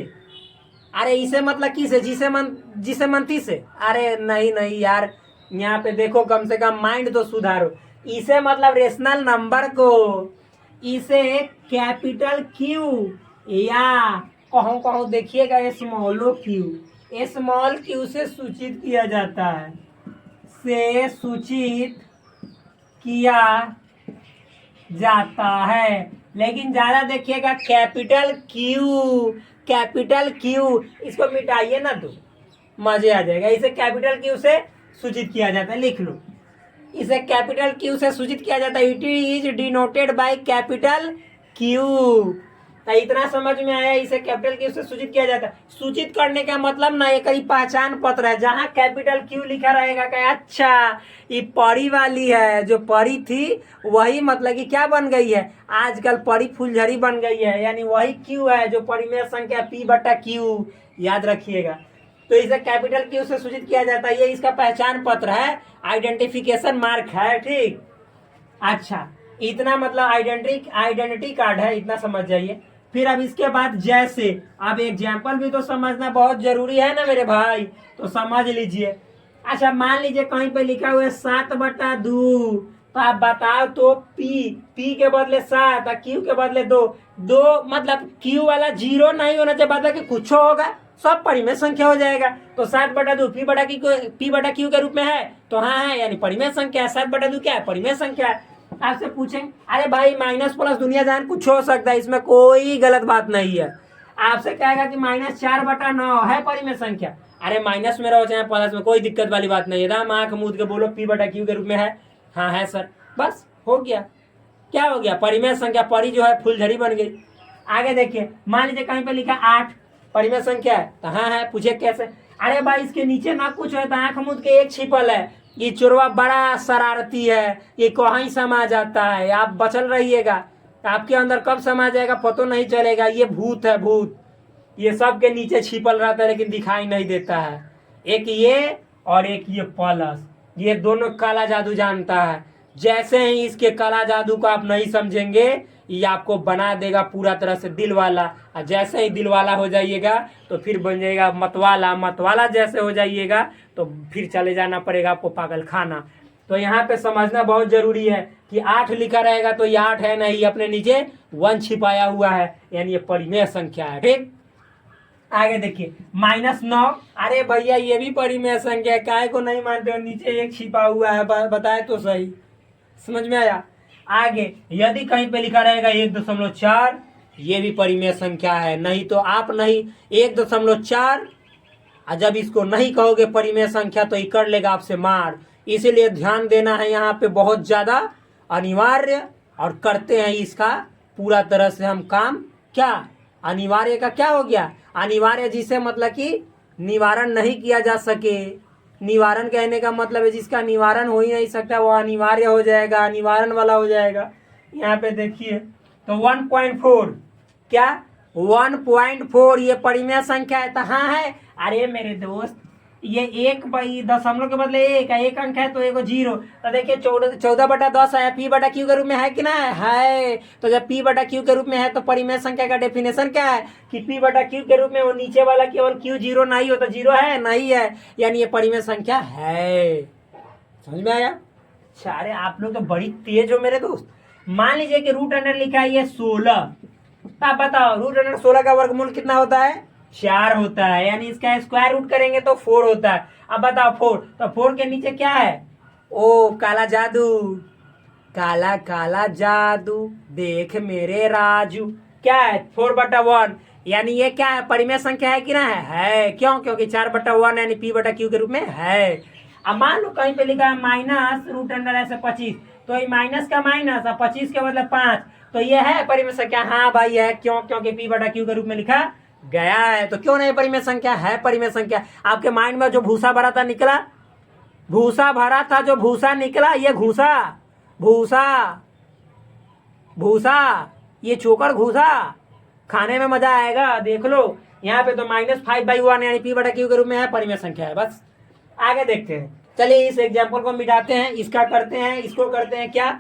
अरे इसे मतलब की से, जिसे मनती से, अरे नहीं नहीं यार, यहाँ पे देखो, कम से कम माइंड तो सुधारो। इसे मतलब रेशनल नंबर को, इसे कैपिटल Q या कहूँ कहूँ देखिएगा स्मॉलो क्यू, स्मॉल क्यू से सूचित किया जाता है, से सूचित किया जाता है। लेकिन ज्यादा देखिएगा कैपिटल क्यू, कैपिटल क्यू, इसको मिटाइए ना तो मजे आ जाएगा। इसे कैपिटल क्यू से सूचित किया जाता है, लिख लो, इसे कैपिटल क्यू से सूचित किया जाता है। It is denoted by capital Q. इतना समझ में आया? इसे कैपिटल क्यू से सूचित किया जाता है। सूचित करने का मतलब ना एक ही पहचान पत्र है, जहाँ कैपिटल क्यू लिखा रहेगा कि अच्छा ये परी वाली है, जो परी थी वही मतलब कि क्या बन गई है, आजकल परी फुलझड़ी बन गई है, यानी वही क्यू है जो परिमेय संख्या P बटा Q, याद रखिएगा। तो इसे कैपिटल क्यू से सूचित किया जाता है, ये इसका पहचान पत्र है, आइडेंटिफिकेशन मार्क है, ठीक? अच्छा, इतना मतलब आइडेंटिटी कार्ड है, इतना समझ जाइए। फिर अब इसके बाद जैसे, अब एग्जाम्पल भी तो समझना बहुत जरूरी है ना मेरे भाई, तो समझ लीजिए। अच्छा, मान लीजिए कहीं पे लिखा हुआ है 7/2, तो आप बताओ तो P के बदले 7 और Q के बदले 2, मतलब Q वाला जीरो नहीं होना चाहिए, मतलब कि कुछ होगा, सब परिमेय संख्या हो जाएगा। तो 7/2 P/Q के रूप में है, तो हाँ है, यानी परिमेय संख्या है। 7/2 क्या है? परिमेय संख्या है। आपसे पूछेंगे अरे भाई माइनस प्लस दुनिया जान कुछ हो सकता है, इसमें कोई गलत बात नहीं है। आपसे कहेगा कि -4/9 है परिमेय संख्या, अरे माइनस में रहो चाहे प्लस में, कोई दिक्कत वाली बात नहीं है। राम आंख मूंद के बोलो P/Q के रूप में है, हाँ है सर, बस हो गया। क्या हो गया? परिमेय संख्या, परी जो है फुलझड़ी बन गई। आगे देखिए, मान लीजिए कहीं पे लिखा 8 परिमेय संख्या है, तो हाँ है। पूछे कैसे? अरे भाई इसके नीचे ना कुछ है तो आंख मूंद के एक छिपल है, ये चोरवा बड़ा शरारती है, ये कहीं समा जाता है, आप बचल रहिएगा, आपके अंदर कब समा जाएगा पता नहीं चलेगा। ये भूत है, भूत, ये सब के नीचे छिपल रहता है लेकिन दिखाई नहीं देता है। एक ये और एक ये प्लस, ये दोनों काला जादू जानता है। जैसे ही इसके काला जादू को आप नहीं समझेंगे, ये आपको बना देगा पूरा तरह से दिल वाला, और जैसे ही दिल वाला हो जाइएगा तो फिर बन जाएगा मतवाला, मतवाला जैसे हो जाइएगा तो फिर चले जाना पड़ेगा आपको पागल खाना। तो यहाँ पे समझना बहुत जरूरी है कि 8 लिखा रहेगा तो ये 8 है नहीं, अपने नीचे 1 छिपाया हुआ है, यानी ये परिमेय संख्या है। ठीक, आगे देखिए -9, अरे भैया ये भी परिमेय संख्या है, काहे को नहीं मानते हो? नीचे 1 छिपा हुआ है, बताए तो सही, समझ में आया? आगे यदि कहीं पे लिखा रहेगा 1.4, ये भी परिमेय संख्या है, नहीं तो आप नहीं 1.4, और जब इसको नहीं कहोगे परिमेय संख्या तो ये कर लेगा आपसे मार। इसीलिए ध्यान देना है यहाँ पे बहुत ज्यादा अनिवार्य, और करते हैं इसका पूरा तरह से हम काम। क्या अनिवार्य का क्या हो गया? अनिवार्य जिसे मतलब कि निवारण नहीं किया जा सके, निवारण कहने का मतलब है जिसका निवारण हो ही नहीं सकता, वो अनिवार्य हो जाएगा, निवारण वाला हो जाएगा। यहाँ पे देखिए तो 1.4, क्या 1.4 ये परिमेय संख्या है, तो हाँ है। अरे मेरे दोस्त ये 1 दशमलव के बदले एक अंक है तो एगो 0, तो देखिए 14/10 है, P/Q के रूप में है कि ना है? तो जब P/Q के रूप में है तो परिमेय संख्या का डेफिनेशन क्या है कि P/Q के रूप में वो नीचे वाला केवल Q 0 नहीं हो तो 0 है नहीं है, यानी ये परिमेय संख्या है। समझ में आया? अरे आप लोग तो बड़ी तेज हो मेरे दोस्त। मान लीजिए कि रूट अंडर लिखा है ये 16, आप बताओ रूट अंडर 16 का वर्गमूल कितना होता है? 4 होता है, यानी इसका स्क्वायर रूट करेंगे तो 4 होता है। अब बताओ 4, तो 4 के नीचे क्या है? ओ काला जादू, काला काला जादू देख मेरे राजू, क्या है? 4/1, यानी ये क्या है? परिमेय संख्या है कि ना है? क्यों? क्योंकि 4/1 यानी P/Q के रूप में है। अब मान लो कहीं पे लिखा है माइनस रूट अंडर ऐसे 25, तो ये माइनस का माइनस और 25 के मतलब 5, तो ये है परिमेय संख्या? हाँ भाई है। क्यों? क्योंकि P/Q के रूप में लिखा गया है। तो क्यों नहीं परिमेय संख्या? है परिमेय संख्या। आपके माइंड में जो भूसा भरा था निकला, भूसा भरा था जो भूसा निकला, ये घूसा, भूसा भूसा, ये चोकर घूसा, खाने में मजा आएगा। देख लो यहाँ पे तो -5/1 यानी P/Q के रूप में है, परिमेय संख्या है। बस आगे देखते हैं, चलिए इस एग्जाम्पल को मिटाते हैं, इसका करते हैं, इसको करते हैं क्या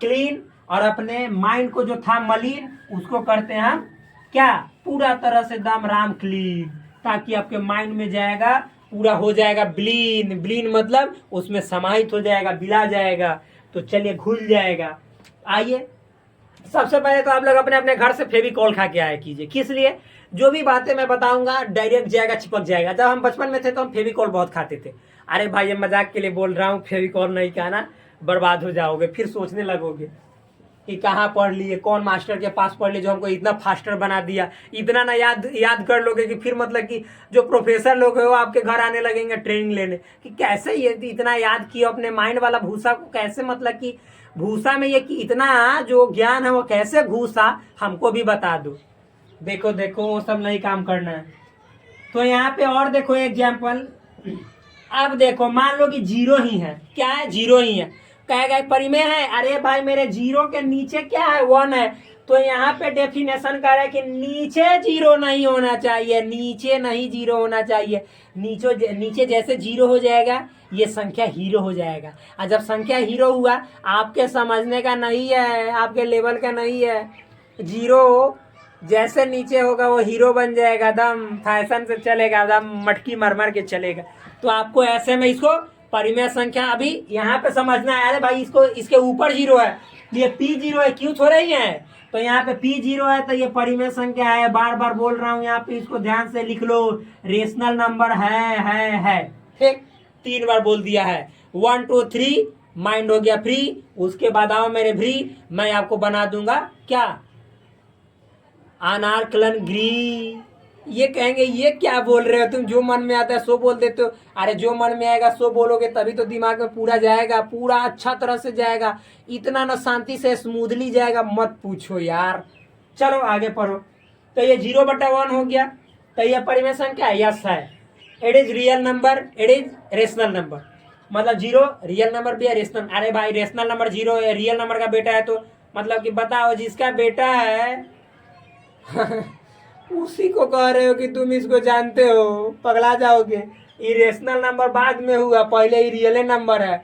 क्लीन, और अपने माइंड को जो था मलिन उसको करते हैं हम क्या पूरा तरह से दम राम क्लीन, ताकि आपके माइंड में जाएगा, पूरा हो जाएगा ब्लीन। ब्लीन मतलब उसमें समाहित हो जाएगा, बिला जाएगा, तो चलिए घुल जाएगा। आइए सबसे पहले तो आप लोग अपने अपने घर से फेविकॉल खा के आया कीजिए। किस लिए? जो भी बातें मैं बताऊंगा डायरेक्ट जाएगा, चिपक जाएगा। जब हम बचपन में थे तो हम फेविकॉल बहुत खाते थे। अरे भाई ये मजाक के लिए बोल रहा हूँ, फेविकॉल नहीं खाना, बर्बाद हो जाओगे, फिर सोचने लगोगे कि कहाँ पढ़ लिए, कौन मास्टर के पास पढ़ लिए जो हमको इतना फास्टर बना दिया। इतना ना याद कर लोगे कि फिर मतलब कि जो प्रोफेसर लोग है वो आपके घर आने लगेंगे ट्रेनिंग लेने कि कैसे ये इतना याद किया, अपने माइंड वाला भूसा को कैसे, मतलब कि भूसा में ये कि इतना जो ज्ञान है वो कैसे घुसा, हमको भी बता दो। देखो देखो वो सब नहीं काम करना है। तो यहाँ पे और देखो एग्जाम्पल, अब देखो मान लो कि 0 ही है, क्या है? 0 ही है, कहेगा परिमेय है। अरे भाई मेरे 0 के नीचे क्या है? 1 है, तो यहाँ पे डेफिनेशन कर रहा है कि नीचे 0 नहीं होना चाहिए, नीचे नहीं 0 होना चाहिए। नीचे जैसे 0 हो जाएगा ये संख्या हीरो हो जाएगा, और जब संख्या हीरो हुआ आपके समझने का नहीं है, आपके लेवल का नहीं है। 0 जैसे नीचे होगा वो हीरो बन जाएगा, दम फैशन से चलेगा, दम मटकी मर के चलेगा। तो आपको ऐसे में इसको परिमेय संख्या अभी यहाँ पे समझना है। अरे भाई इसको इसके ऊपर 0 है, ये P 0 है, क्यों थोड़े ही है? तो यहाँ पे P0 है तो ये परिमेय संख्या है, बार बार बोल रहा हूँ यहाँ पे, इसको ध्यान से लिख लो, रेशनल नंबर है। ठीक, 3 बार बोल दिया है। 1 2 3 माइंड हो गया फ्री। उसके बाद आओ मेरे फ्री, मैं आपको बना दूंगा क्या, अनारकलन ग्री। ये कहेंगे ये क्या बोल रहे हो तुम, जो मन में आता है सो बोल देते हो। अरे जो मन में आएगा सो बोलोगे तभी तो दिमाग में पूरा जाएगा, पूरा अच्छा तरह से जाएगा, इतना ना शांति से स्मूथली जाएगा, मत पूछो यार। चलो आगे पढ़ो। तो ये 0/1 हो गया, तो ये परिमेय संख्या यस है। It is real number, it is rational number. मतलब 0 रियल नंबर भी है, रेशनल। अरे भाई रेशनल नंबर 0 है, रियल नंबर का बेटा है, तो मतलब कि बताओ जिसका बेटा है उसी को कह रहे हो कि तुम इसको जानते हो, पगला जाओगे। इरेशनल नंबर बाद में हुआ, पहले ही रियल नंबर है।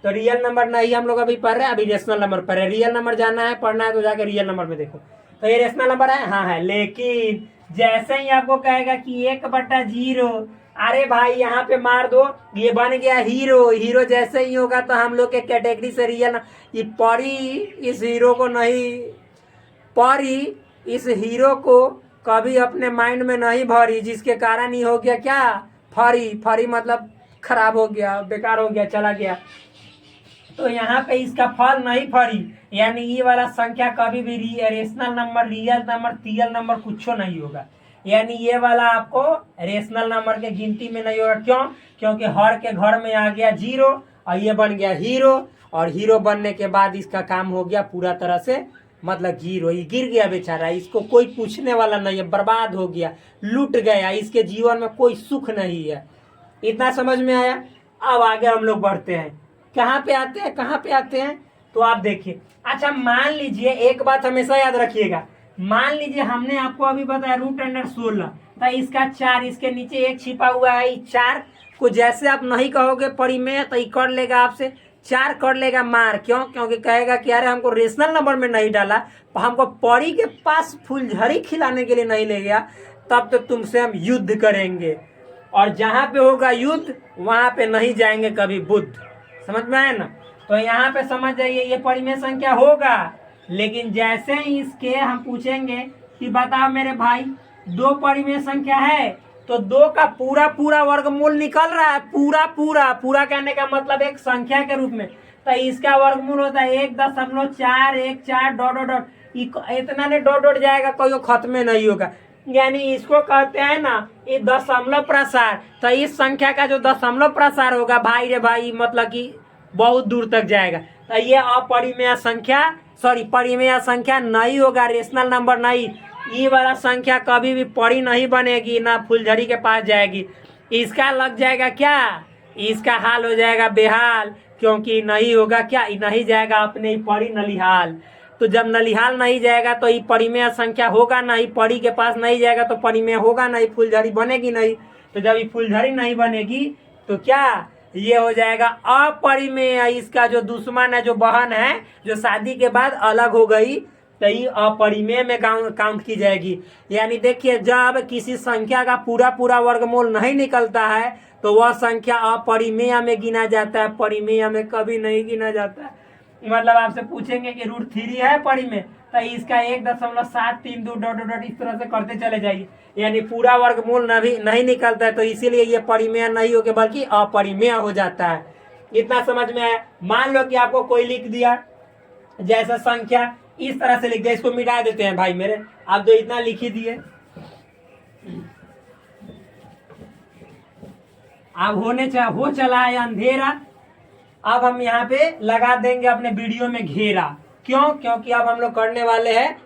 तो रियल नंबर नहीं हम लोग अभी पढ़ रहे हैं, अभी रेशनल नंबर पढ़ रहे हैं। रियल नंबर जानना है, पढ़ना है तो जाके रियल नंबर में देखो। तो ये रेशनल नंबर है, हाँ है। लेकिन जैसे ही आपको कहेगा कि 1/0, अरे भाई यहाँ पे मार दो, ये बन गया हीरो। हीरो जैसे ही होगा तो हम लोग के कैटेगरी से रियल, ये परी इस हीरो को नहीं, परी इस हीरो को कभी अपने माइंड में नहीं भरी, जिसके कारण ही हो गया क्या, फरी। फरी मतलब खराब हो गया, बेकार हो गया, चला गया। तो यहाँ पे इसका फल नहीं फरी, यानी ये वाला संख्या कभी भी rational number, real number, real number कुछ नहीं होगा। यानी ये वाला आपको रेशनल नंबर के गिनती में नहीं होगा। क्यों? क्योंकि हर के घर में आ गया 0 और ये बन गया हीरो, और हीरो बनने के बाद इसका काम हो गया पूरा तरह से, मतलब हीरो ही गिर गया बेचारा, इसको कोई पूछने वाला नहीं है, बर्बाद हो गया, लूट गया, इसके जीवन में कोई सुख नहीं है। इतना समझ में आया? अब आगे हम लोग बढ़ते हैं, कहाँ पे आते हैं, तो आप देखिए। अच्छा मान लीजिए, एक बात हमेशा याद रखिएगा, मान लीजिए हमने आपको अभी बताया √16, तो इसका 4, इसके नीचे 1 छिपा हुआ है, 4 को जैसे आप नहीं कहोगे परिमेय तो कर लेगा आपसे 4 कर लेगा मार। क्यों? क्योंकि कहेगा कि अरे हमको रेशनल नंबर में नहीं डाला, हमको परी के पास फुलझड़ी खिलाने के लिए नहीं ले गया, तब तो तुमसे हम युद्ध करेंगे, और जहां पे होगा युद्ध वहां पे नहीं जाएंगे कभी बुद्ध। समझ में आया ना? तो यहाँ पे समझ जाइए ये परिमेय संख्या होगा। लेकिन जैसे ही इसके हम पूछेंगे कि बताओ मेरे भाई 2 परिमेय संख्या है, तो 2 का पूरा वर्गमूल निकल रहा है, पूरा कहने का मतलब एक संख्या के रूप में, तो इसका वर्गमूल होता है 1.414 ... इतना ने डॉट जाएगा, कोई खत्म नहीं होगा। यानी इसको कहते हैं ना ये दशमलव प्रसार। तो इस संख्या का जो दशमलव प्रसार होगा भाई रे भाई, मतलब कि बहुत दूर तक जाएगा। तो ये अपरिमेय संख्या, सॉरी परिमेय संख्या नहीं होगा, रेशनल नंबर नहीं। ये वाला संख्या कभी भी परी नहीं बनेगी, ना फुलझड़ी के पास जाएगी। इसका लग जाएगा क्या, इसका हाल हो जाएगा बेहाल, क्योंकि नहीं होगा क्या, नहीं जाएगा अपने ही परी नलिहाल। तो जब नलिहाल नहीं जाएगा तो ये परिमेय संख्या होगा नहीं, परी के पास नहीं जाएगा तो परिमेय होगा नहीं, फुलझड़ी बनेगी नहीं। तो जब ये फुलझड़ी नहीं बनेगी तो क्या, ये हो जाएगा अपरिमेय। इसका जो दुश्मन है, जो बहन है, जो शादी के बाद अलग हो गई, तो ये अपरिमेय में काउंट की जाएगी। यानी देखिए जब किसी संख्या का पूरा वर्गमूल नहीं निकलता है तो वह संख्या अपरिमेय में गिना जाता है, परिमेय में कभी नहीं गिना जाता है। मतलब आपसे पूछेंगे कि √3 है परिमेय, तो इसका 1.732 ... इस तरह से करते चले जाइए, यानी पूरा वर्गमूल नहीं निकलता है, तो इसीलिए ये परिमेय नहीं होके बल्कि अपरिमेय हो जाता है। इतना समझ में आया? मान लो कि आपको कोई लिख दिया जैसा संख्या इस तरह से लिख दिया, इसको मिटा देते हैं भाई मेरे, आप तो इतना लिख ही दिए। अब हो चला है अंधेरा, अब हम यहाँ पे लगा देंगे अपने वीडियो में घेरा। क्यों? क्योंकि अब हम लोग करने वाले हैं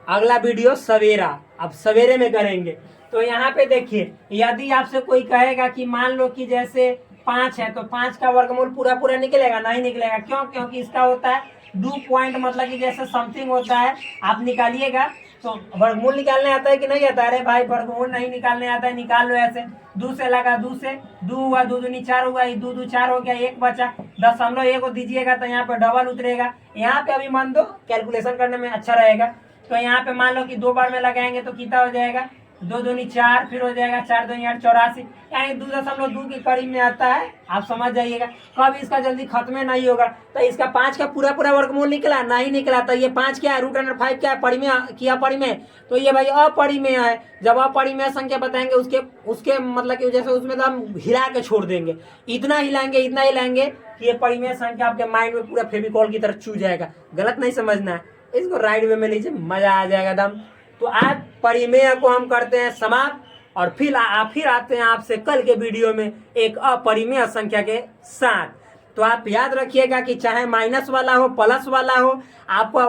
अगला वीडियो सवेरा, अब सवेरे में करेंगे। तो यहाँ पे देखिए, यदि आपसे कोई कहेगा कि मान लो कि जैसे 5 है, तो 5 का वर्गमूल पूरा निकलेगा? नहीं निकलेगा। क्यों? क्योंकि इसका होता है 2 पॉइंट, मतलब कि जैसे समथिंग होता है, आप निकालिएगा तो वर्गमूल निकालने आता है कि नहीं आता है? अरे भाई वर्गमूल नहीं निकालने आता है, निकाल लो ऐसे, 2 से लगा, 2 से 2 हुआ, 2 दूनी 4 हुआ, 2 2 4 हो गया, 1 बचा, 0.1 को दीजिएगा तो यहाँ पे डबल उतरेगा। यहाँ पे अभी मान दो कैलकुलेशन करने में अच्छा रहेगा। तो यहाँ पे मान लो कि 2 बार में लगाएंगे तो कितना हो जाएगा, 2 दूनी 4, फिर हो जाएगा 4 दूनी 8 84, यानी 2.2 के करीब में आता है। आप समझ जाइएगा। कब इसका जल्दी खत्म नहीं होगा। तो इसका 5 का पूरा पूरा वर्गमूल निकला नहीं निकला। तो ये 5 क्या है, √5 क्या है, परिमेय की अपरिमेय। तो ये भाई अपरिमेय है। जब अपरिमेय संख्या बताएंगे उसके मतलब कि जैसे उसमें तो हम हिला के छोड़ देंगे, इतना हिलाएंगे कि ये परिमेय संख्या आपके माइंड में पूरा फेविकॉल की तरह चू जाएगा। गलत नहीं समझना है, इसको राइट वे में लीजिए, मजा आ जाएगा दम। तो आज परिमेय को हम करते हैं समाप्त, और फिर आते हैं आपसे कल के वीडियो में एक अपरिमेय संख्या के साथ। तो आप याद रखिएगा कि चाहे माइनस वाला हो, प्लस वाला हो, आपको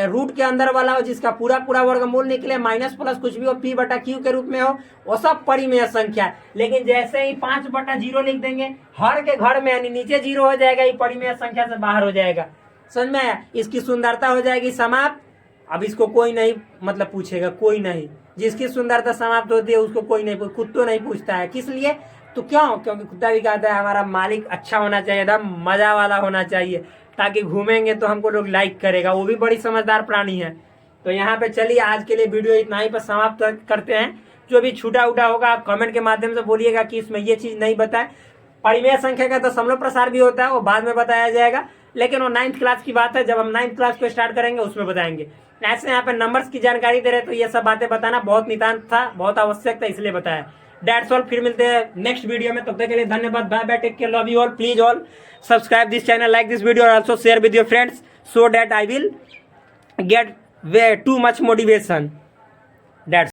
रूट के अंदर वाला हो, जिसका पूरा पूरा वर्गमूल निकले, माइनस प्लस कुछ भी हो, P/Q के रूप में हो, वो सब परिमेय संख्या है। लेकिन जैसे ही 5/0 लिख देंगे, हर के घर में यानी नीचे 0 हो जाएगा, ये परिमेय संख्या से बाहर हो जाएगा। समझ में आया? इसकी सुंदरता हो जाएगी समाप्त। अब इसको कोई नहीं मतलब पूछेगा, कोई नहीं। जिसकी सुंदरता समाप्त होती है उसको कोई नहीं, कुत्तों नहीं पूछता है। किस लिए? तो क्यों? क्योंकि कुत्ता भी कहता है हमारा मालिक अच्छा होना चाहिए, एकदम मजा वाला होना चाहिए, ताकि घूमेंगे तो हमको लोग लाइक करेगा। वो भी बड़ी समझदार प्राणी है। तो यहाँ पे चलिए आज के लिए वीडियो इतना ही पर समाप्त करते हैं। जो भी छूटा उटा होगा आप कमेंट के माध्यम से बोलिएगा कि इसमें ये चीज नहीं बताए। परिमेय संख्या का तो दशमलव प्रसार भी होता है, वो बाद में बताया जाएगा, लेकिन वो 9th क्लास की बात है। जब हम 9th क्लास को स्टार्ट करेंगे उसमें बताएंगे। ऐसे यहाँ पे नंबर्स की जानकारी दे रहे, तो ये सब बातें बताना बहुत नितांत था, बहुत आवश्यक था, इसलिए बताया। That's all. फिर मिलते हैं नेक्स्ट वीडियो में, तब तक के लिए धन्यवाद। Bye bye, take care, love you all. Please all subscribe this channel, like this video, और also share with your friends, so that I will get way too much motivation. That's